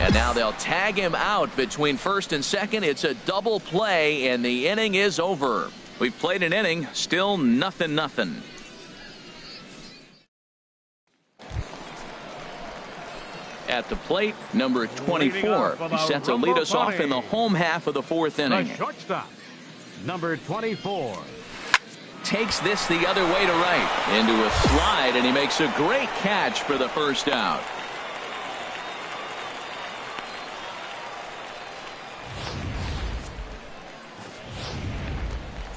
And now they'll tag him out between first and second. It's a double play, and the inning is over. We've played an inning, still 0-0. At the plate, number 24. He set to lead us off in the home half of the fourth inning. The shortstop, number 24. Takes this the other way to right into a slide, and he makes a great catch for the first out.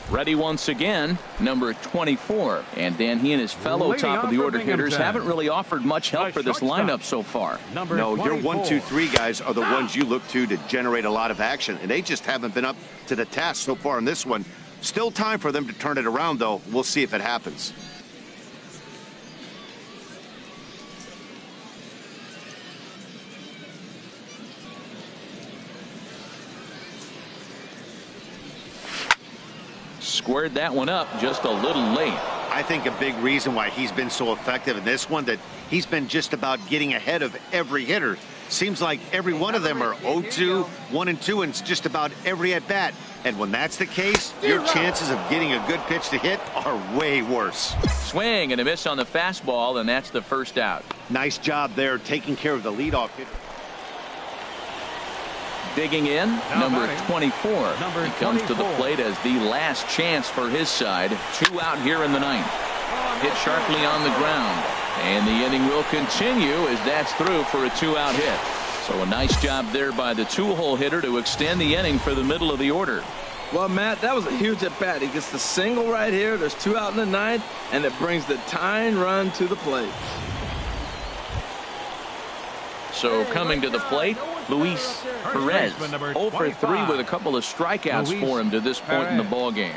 Ready once again, number 24. And Dan, he and his fellow top-of-the-order hitters haven't really offered much help for this lineup so far. No, your 1, 2, 3 guys are the ones you look to generate a lot of action, and they just haven't been up to the task so far in this one. Still time for them to turn it around, though. We'll see if it happens. Squared that one up just a little late. I think a big reason why he's been so effective in this one, that he's been just about getting ahead of every hitter. Seems like every one of them are 0-2, 1-2, and just about every at-bat. And when that's the case, your chances of getting a good pitch to hit are way worse. Swing and a miss on the fastball, and that's the first out. Nice job there taking care of the leadoff hitter. Digging in, number 24. He comes to the plate as the last chance for his side. 2 out here in the ninth. Hit sharply on the ground. And the inning will continue as that's through for a 2-out hit. So a nice job there by the 2-hole hitter to extend the inning for the middle of the order. Well, Matt, that was a huge at-bat. He gets the single right here. There's 2 out in the ninth, and it brings the tying run to the plate. So coming to the plate, Luis Perez, 0 for 3 with a couple of strikeouts for him to this point in the ball game.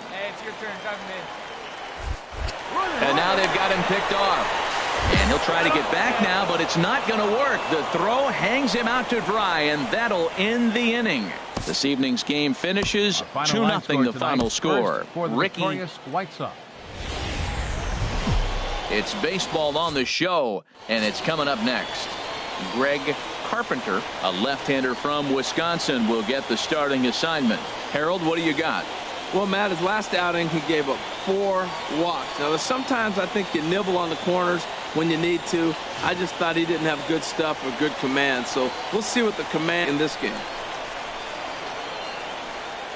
And now they've got him picked off. And he'll try to get back now, but it's not going to work. The throw hangs him out to dry, and that'll end the inning. This evening's game finishes 2-0 the final score. Ricky. It's baseball on the show, and it's coming up next. Greg Carpenter, a left-hander from Wisconsin, will get the starting assignment. Harold, what do you got? Well, Matt, his last outing, he gave up 4 walks. Now, sometimes I think you nibble on the corners when you need to. I just thought he didn't have good stuff or good command. So we'll see what the command in this game.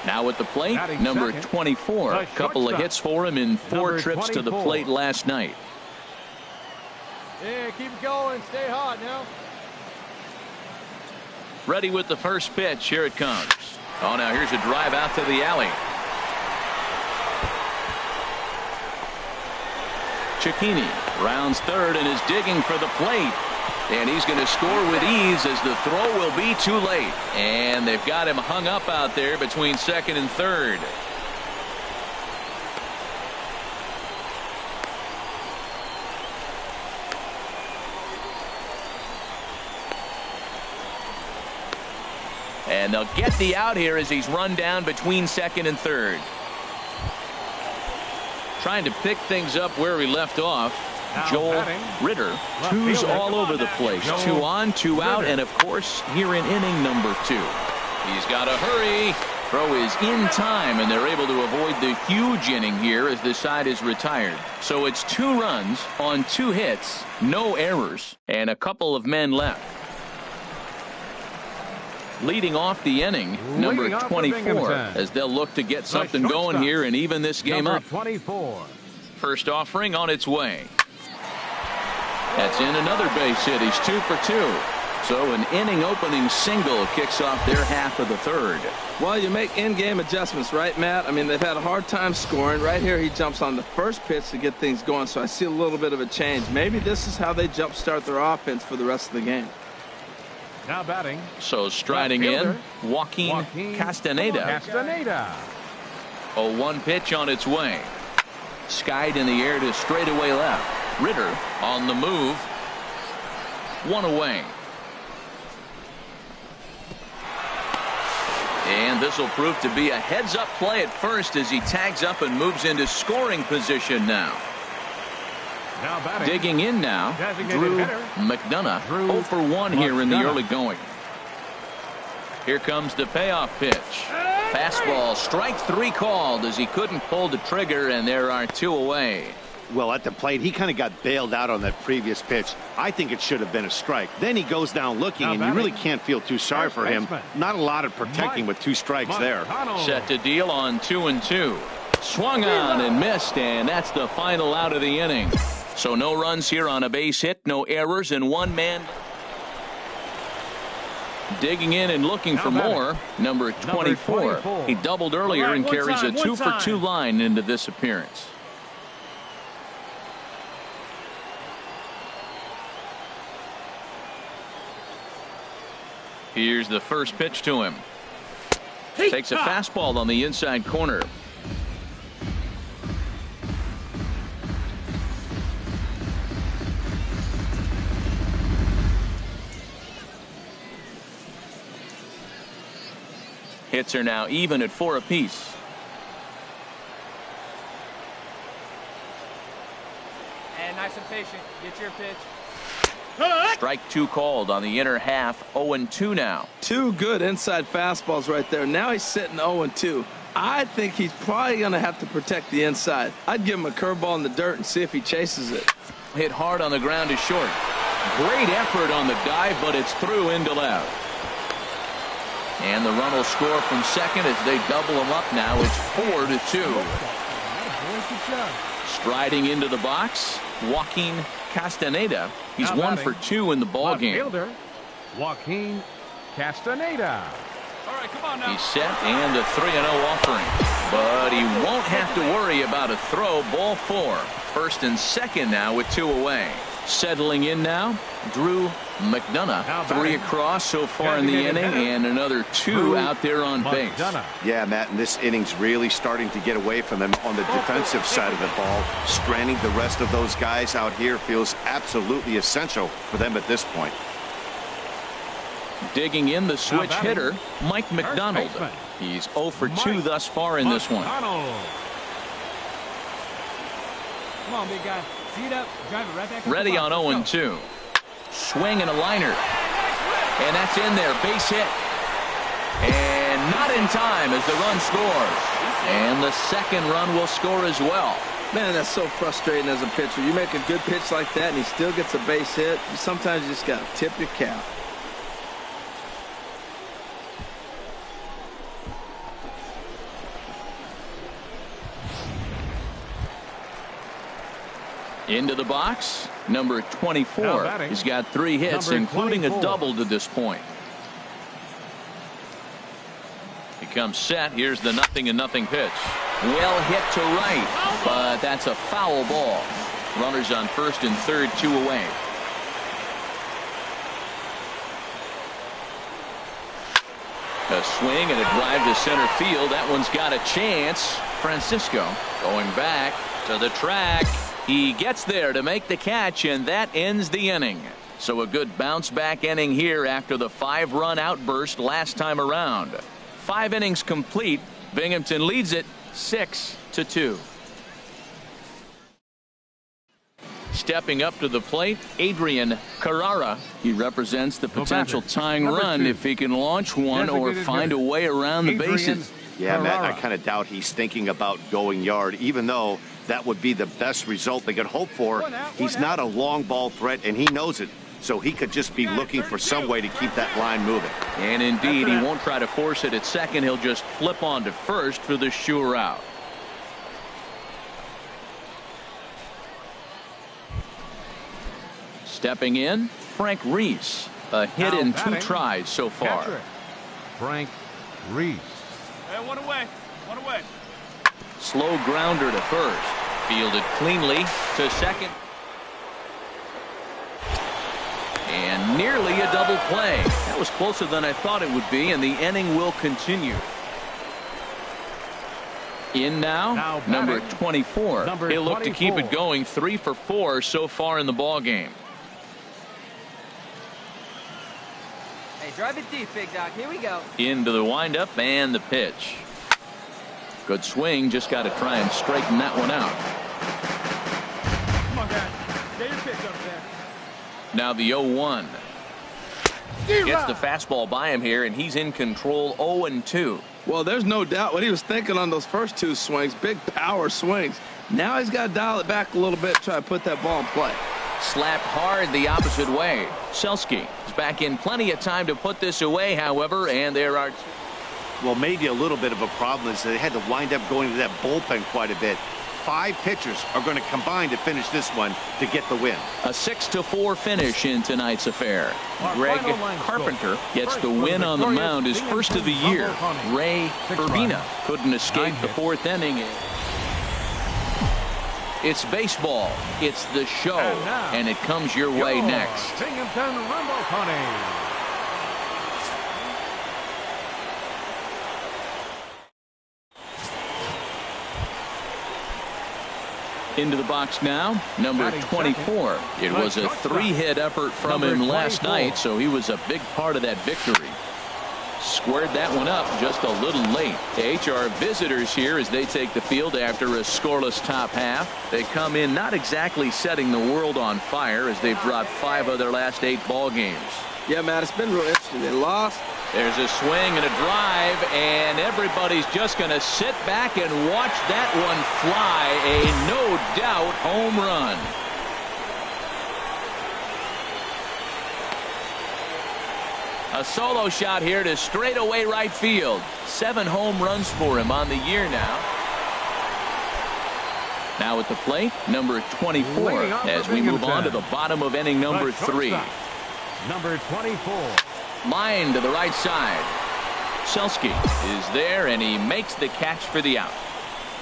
Now at the plate, number 24. A couple of hits for him in 4 trips to the plate last night. Yeah, keep it going. Stay hot now. Ready with the first pitch. Here it comes. Oh, now here's a drive out to the alley. Cicchini rounds third and is digging for the plate. And he's going to score with ease as the throw will be too late. And they've got him hung up out there between second and third. And they'll get the out here as he's run down between second and third. Trying to pick things up where he left off. Joel Ritter, 2s all over the place. 2 on, 2 out, and of course here in inning number 2. He's got to hurry. Throw is in time, and they're able to avoid the huge inning here as the side is retired. So it's 2 runs on 2 hits, no errors, and a couple of men left. Leading off the inning, number 24, as they'll look to get something going here and even this game up. 24. First offering on its way. That's in another base hit. He's 2 for 2. So an inning opening single kicks off their half of the third. Well, you make in-game adjustments, right, Matt? I mean, they've had a hard time scoring. Right here, he jumps on the first pitch to get things going, so I see a little bit of a change. Maybe this is how they jumpstart their offense for the rest of the game. Now batting. So striding in, Joaquin Castaneda. 0-1 pitch on its way. Skied in the air to straightaway left. Ritter on the move. 1 away. And this will prove to be a heads-up play at first as he tags up and moves into scoring position now. Digging in now, Drew McDonough, 0 for 1 here in the early going. Here comes the payoff pitch. Fastball, strike 3 called as he couldn't pull the trigger, and there are 2 away. Well, at the plate, he kind of got bailed out on that previous pitch. I think it should have been a strike. Then he goes down looking, and you really can't feel too sorry for him. Not a lot of protecting with 2 strikes there. Set to deal on 2-2. Swung on and missed, and that's the final out of the inning. So no runs here on a base hit, no errors, and 1 man. Digging in and looking for more, number 24. He doubled earlier and carries a 2-for-2 line into this appearance. Here's the first pitch to him. Takes a fastball on the inside corner. Hits are now even at 4 apiece. And nice and patient. Get your pitch. Strike 2 called on the inner half. 0-2 now. 2 good inside fastballs right there. Now he's sitting 0-2. I think he's probably going to have to protect the inside. I'd give him a curveball in the dirt and see if he chases it. Hit hard on the ground is short. Great effort on the dive, but it's through into left. And the run will score from second as they double him up now. It's 4-2. Striding into the box, Joaquin Castaneda. He's 1 for 2 in the ball game. Fielder, Joaquin Castaneda. All right, come on now. He's set and a 3-0 offering. But he won't have to worry about a throw. Ball 4. First and second now with 2 away. Settling in now, Drew McDonough. 3 across so far in the inning, and another 2 out there on base. Yeah, Matt, and this inning's really starting to get away from them on the defensive side of the ball. Stranding the rest of those guys out here feels absolutely essential for them at this point. Digging in the switch hitter, Mike McDonald. He's 0 for 2 thus far in this one. Come on, big guy. See it up. Drive it right back. Ready on 0-2. Swing and a liner. And that's in there. Base hit. And not in time as the run scores. And the second run will score as well. Man, that's so frustrating as a pitcher. You make a good pitch like that and he still gets a base hit. Sometimes you just got to tip your cap. Into the box, number 24. He's got 3 hits, including a double to this point. He comes set. Here's the 0-0 pitch. Well hit to right, but that's a foul ball. Runners on first and third, 2 away. A swing and a drive to center field. That one's got a chance. Francisco going back to the track. He gets there to make the catch, and that ends the inning. So a good bounce back inning here after the 5-run outburst last time around. 5 innings complete. Binghamton leads it 6-2. Stepping up to the plate, Adrian Carrara. He represents the potential tying run if he can launch one or find a way around the bases. Yeah, Matt, I kind of doubt he's thinking about going yard, even though that would be the best result they could hope for. He's not a long ball threat, and he knows it. So he could just be looking for some way to keep that line moving. And indeed, he won't try to force it at second. He'll just flip on to first for the sure out. Stepping in, Frank Reese. A hit in 2 tries so far. Frank Reese. Hey, one away. One away. Slow grounder to first. Fielded cleanly to second. And nearly a double play. That was closer than I thought it would be, and the inning will continue. In now number 24. He'll look to keep it going. 3 for 4 so far in the ball game. Hey, drive it deep, big dog. Here we go. Into the windup and the pitch. Good swing. Just got to try and straighten that one out. Come on, guys. Get your pitch up there. Now the 0-1. Gets the fastball by him here, and he's in control 0-2. Well, there's no doubt what he was thinking on those first two swings. Big power swings. Now he's got to dial it back a little bit, try to put that ball in play. Slapped hard the opposite way. Selski is back in plenty of time to put this away, however, and there are... Well, maybe a little bit of a problem is they had to wind up going to that bullpen quite a bit. 5 pitchers are going to combine to finish this one to get the win. A 6-4 finish in tonight's affair. Greg Carpenter gets the win on the mound, his first of the year. Ray Urbina couldn't escape the 4th inning. It's baseball. It's the show, and it comes your way next. Into the box now, number 24. It was a 3-hit effort from him last night, so he was a big part of that victory. Squared that one up just a little late. The HR visitors here as they take the field after a scoreless top half. They come in not exactly setting the world on fire as they've dropped 5 of their last 8 ball games. Yeah, Matt, it's been real interesting. They lost. There's a swing and a drive, and everybody's just going to sit back and watch that one fly. A no-doubt home run. A solo shot here to straightaway right field. 7 home runs for him on the year now. Now at the plate, number 24, as we move on to the bottom of inning number 3. Number 24. Line to the right side. Selski is there, and he makes the catch for the out.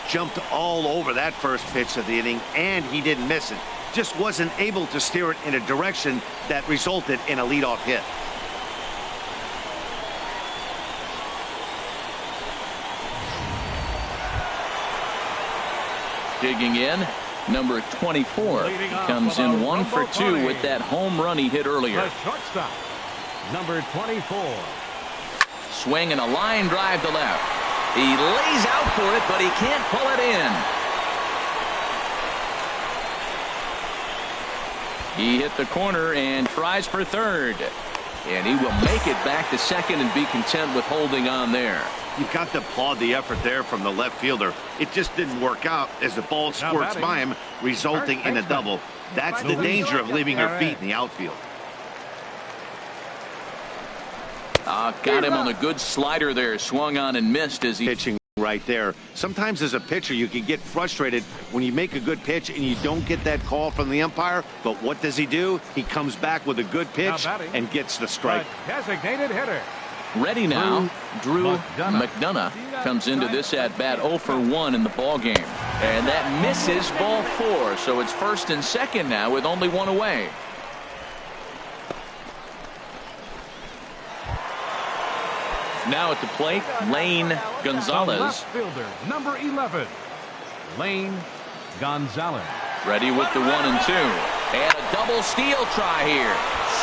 Jumped all over that first pitch of the inning, and he didn't miss it. Just wasn't able to steer it in a direction that resulted in a leadoff hit. Digging in, number 24. He comes in 1 for 2 with that home run he hit earlier. The shortstop, number 24. Swing and a line drive to left. He lays out for it, but he can't pull it in. He hit the corner and tries for third. And he will make it back to second and be content with holding on there. You've got to applaud the effort there from the left fielder. It just didn't work out as the ball squirts by him, resulting in a double. That's the danger of leaving your feet in the outfield. Got him on a good slider there. Swung on and missed as he... Pitching right there. Sometimes as a pitcher you can get frustrated when you make a good pitch and you don't get that call from the umpire. But what does he do? He comes back with a good pitch and gets the strike. Designated hitter. Ready now, Drew McDonough comes into this at-bat 0 for 1 in the ball game. And that misses ball 4, so it's first and second now with only 1 away. Now at the plate, Lane Gonzalez. Left fielder, number 11, Lane Gonzalez. Ready with the 1 and 2. And a double steal try here.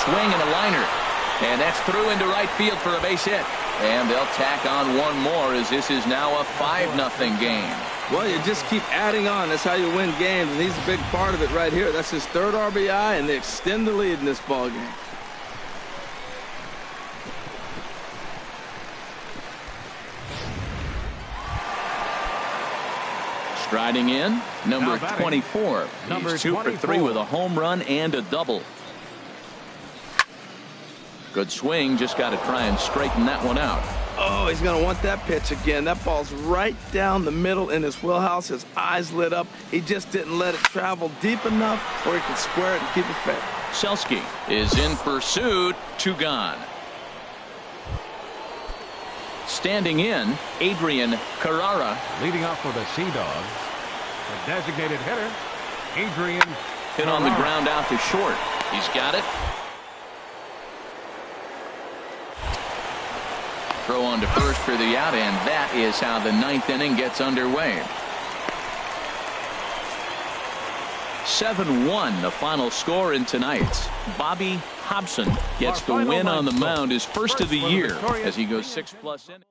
Swing and a liner. And that's through into right field for a base hit. And they'll tack on 1 more as this is now a 5-0 game. Well, you just keep adding on. That's how you win games, and he's a big part of it right here. That's his 3rd RBI, and they extend the lead in this ball game. Striding in, number 24. He's 2 for 3 with a home run and a double. Good swing, just got to try and straighten that one out. Oh, he's going to want that pitch again. That ball's right down the middle in his wheelhouse. His eyes lit up. He just didn't let it travel deep enough where he could square it and keep it fair. Selski is in pursuit, 2 gone. Standing in, Adrian Carrara. Leading off for the Sea Dogs, the designated hitter, Adrian Hit on the ground out to short. He's got it. Throw on to first for the out, and that is how the 9th inning gets underway. 7-1 the final score in tonight's. Bobby Hobson gets the win on the mound, his first of the year, as he goes 6+ innings.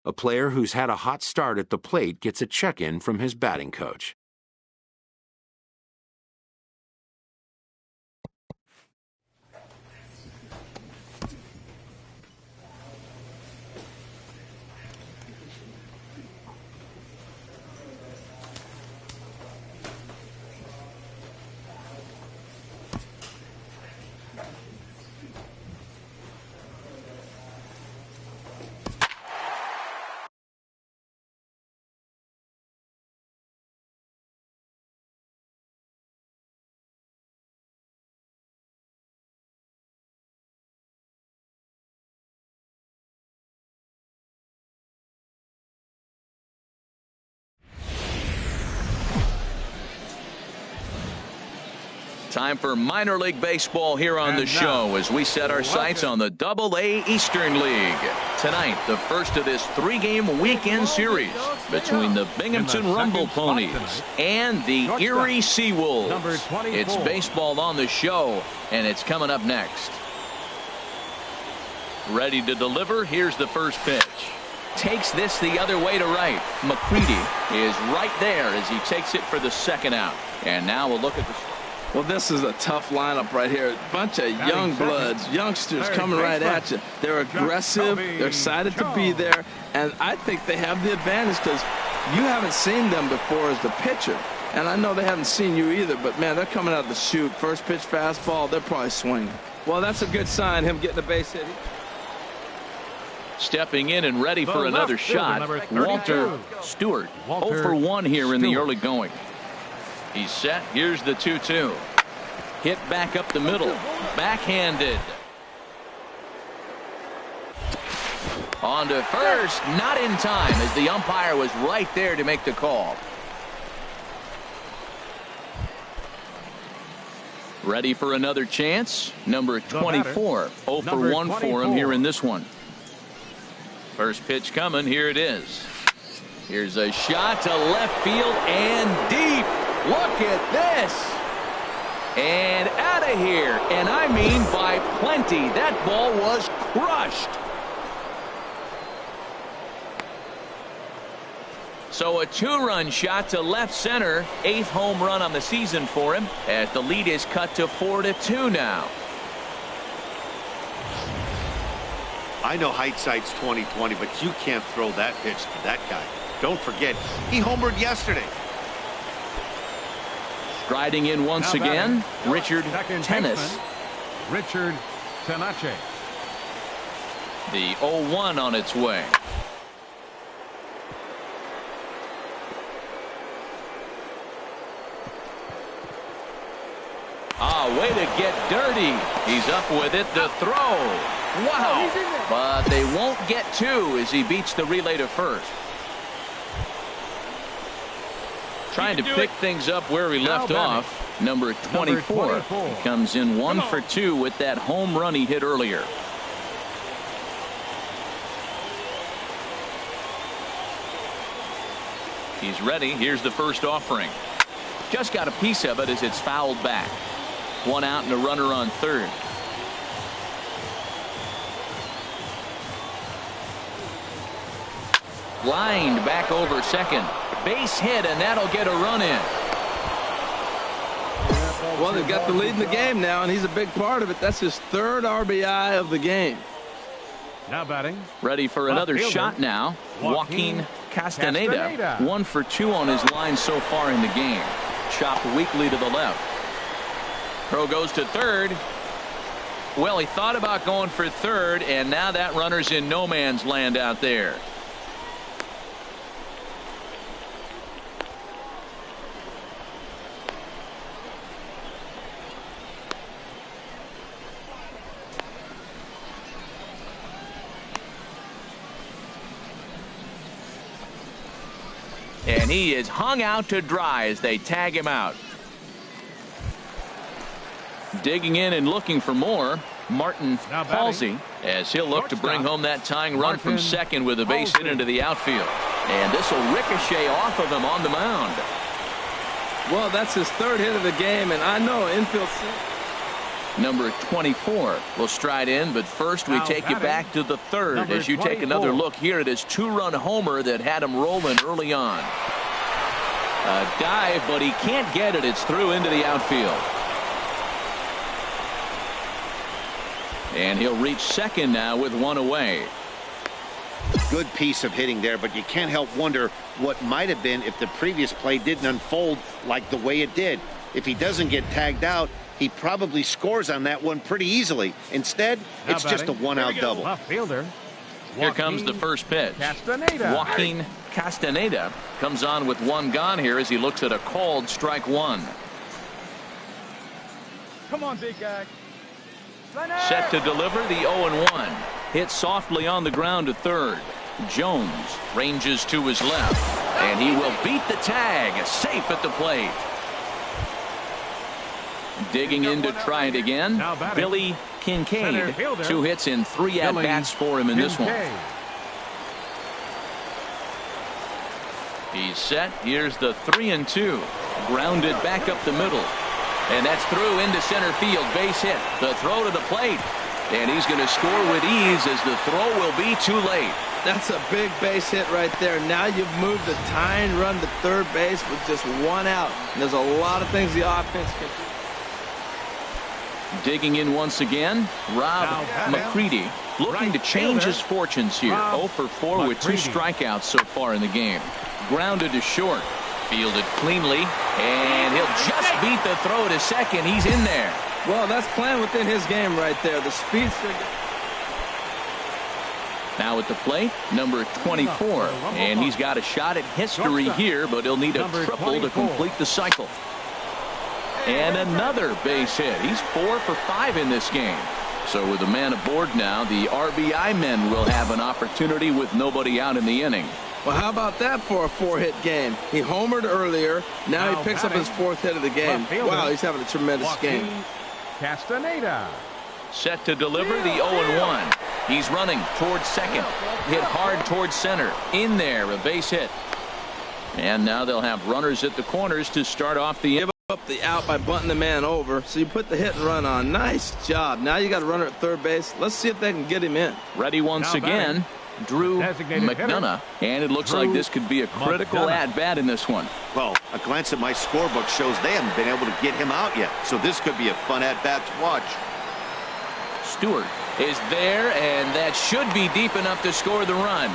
A player who's had a hot start at the plate gets a check-in from his batting coach. Time for minor league baseball here on the show as we set our sights on the Double-A Eastern League. Tonight, the first of this 3-game weekend series between the Binghamton Rumble Ponies and the Erie Seawolves. It's baseball on the show, and it's coming up next. Ready to deliver. Here's the first pitch. Takes this the other way to right. McCready is right there as he takes it for the second out. And now we'll look at the... Well, this is a tough lineup right here. A bunch of young bloods, youngsters coming right at you. They're aggressive. They're excited to be there. And I think they have the advantage because you haven't seen them before as the pitcher. And I know they haven't seen you either. But, man, they're coming out of the chute. First pitch fastball, they're probably swinging. Well, that's a good sign, him getting a base hit. Stepping in and ready for another shot, Walter Stewart. 0 for 1 here in the early going. He's set. Here's the 2-2. Hit back up the middle. Backhanded. On to first. Not in time as the umpire was right there to make the call. Ready for another chance. Number 24. 0 for 1 for him here in this one. First pitch coming. Here it is. Here's a shot to left field and deep. Look at this. And out of here. And I mean by plenty. That ball was crushed. So a 2-run shot to left center. 8th home run on the season for him as the lead is cut to 4-2 now. I know hindsight's 20/20, but you can't throw that pitch to that guy. Don't forget, he homered yesterday. Striding in once again, Richard Tennis. Richard Tenace. The 0-1 on its way. Way to get dirty. He's up with it. The throw. Wow. But they won't get 2 as he beats the relay to first. Trying to pick things up where he left off. Number 24. He comes in 1 for 2 with that home run he hit earlier. He's ready. Here's the first offering. Just got a piece of it as it's fouled back. 1 out and a runner on third. Lined back over second. Base hit, and that'll get a run in. Well, they've got the lead in the game now, and he's a big part of it. That's his 3rd RBI of the game. Now batting. Ready for another shot now. Joaquin Castaneda. 1 for 2 on his line so far in the game. Chopped weakly to the left. Throw goes to third. Well, he thought about going for third, and now that runner's in no man's land out there. And he is hung out to dry as they tag him out. Digging in and looking for more, Martin Halsey, as he'll look to bring home that tying run from second with a base hit into the outfield. And this will ricochet off of him on the mound. Well, that's his 3rd hit of the game, and I know infield. Number 24 will stride in, but first we take you back to the third as you take another look here at his two-run homer that had him rolling early on. A dive, but he can't get it. It's through into the outfield. And he'll reach second now with one away. Good piece of hitting there, but you can't help wonder what might have been if the previous play didn't unfold like the way it did. If he doesn't get tagged out, he probably scores on that one pretty easily. Instead, it's just a one-out double. Left fielder. Here comes the first pitch. Castaneda. Joaquin Castaneda comes on with one gone here as he looks at a called strike one. Come on, big guy. Set to deliver the 0-1. Hit softly on the ground to third. Jones ranges to his left, and he will beat the tag. Safe at the plate. Digging in to try it again, Billy Kincaid. 2 hits in 3 at-bats for him in this one. He's set. Here's the 3-2. Grounded back up the middle. And that's through into center field. Base hit. The throw to the plate. And he's going to score with ease as the throw will be too late. That's a big base hit right there. Now you've moved the tying run to third base with just one out. And there's a lot of things the offense can do. Digging in once again, Rob McCready looking to change his fortunes here. 0 for 4 with 2 strikeouts so far in the game. Grounded to short. Fielded cleanly, and he'll just beat the throw to second. He's in there. Well, that's playing within his game right there. The speedster. Now at the plate, number 24, and he's got a shot at history here, but he'll need a triple to complete the cycle. And another base hit. He's 4 for 5 in this game. So with a man aboard now, the RBI men will have an opportunity with nobody out in the inning. Well, how about that for a 4-hit game? He homered earlier. Now he picks up his 4th hit of the game. Wow, he's having a tremendous game. Castaneda. Set to deliver the 0-1. He's running towards second. Hit hard towards center. In there, a base hit. And now they'll have runners at the corners to start off the inning. Up the out by bunting the man over. So you put the hit and run on. Nice job. Now you got a runner at third base. Let's see if they can get him in. Ready once again. Drew McDonough, and it looks like this could be a critical at-bat in this one. Well, a glance at my scorebook shows they haven't been able to get him out yet, so this could be a fun at-bat to watch. Stewart is there, and that should be deep enough to score the run.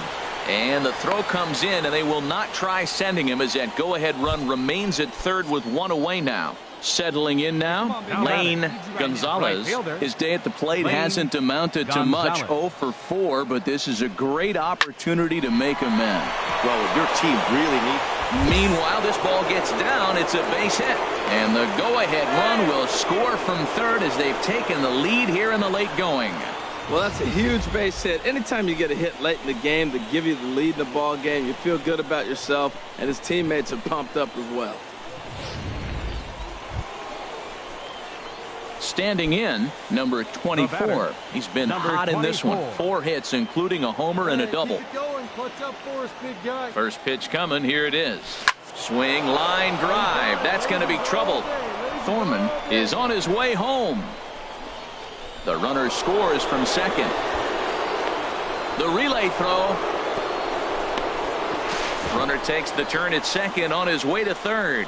And the throw comes in, and they will not try sending him as that go-ahead run remains at third with one away now. Settling in now, Lane Gonzalez. His day at the plate hasn't amounted to much, 0 for 4, but this is a great opportunity to make amends. Well, your team really needs. Meanwhile, this ball gets down. It's a base hit. And the go-ahead run will score from third as they've taken the lead here in the late going. Well, that's a huge base hit. Anytime you get a hit late in the game to give you the lead in the ball game, you feel good about yourself, and his teammates are pumped up as well. Standing in, number 24. He's been hot in this one. 4 hits, including a homer and a double. First pitch coming. Here it is. Swing, line drive. That's going to be trouble. Thorman is on his way home. The runner scores from second. The relay throw. Runner takes the turn at second on his way to third.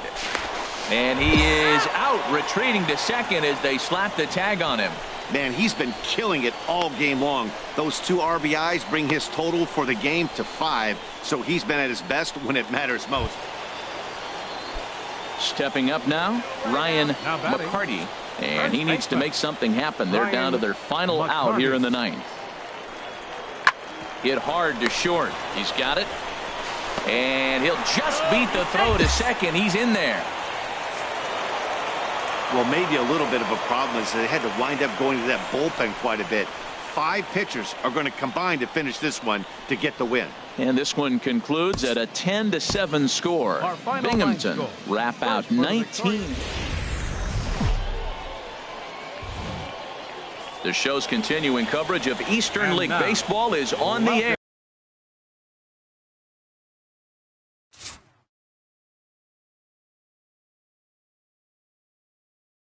And he is out, retreating to second as they slap the tag on him. Man, he's been killing it all game long. Those 2 RBIs bring his total for the game to 5, so he's been at his best when it matters most. Stepping up now, Ryan McCarty, and he needs to make something happen. They're down to their final out here in the 9th. Hit hard to short. He's got it. And he'll just beat the throw to second. He's in there. Well, maybe a little bit of a problem is they had to wind up going to that bullpen quite a bit. 5 pitchers are going to combine to finish this one to get the win. And this one concludes at a 10-7 score. Binghamton wrap out 19. The show's continuing coverage of Eastern League Baseball is on the air.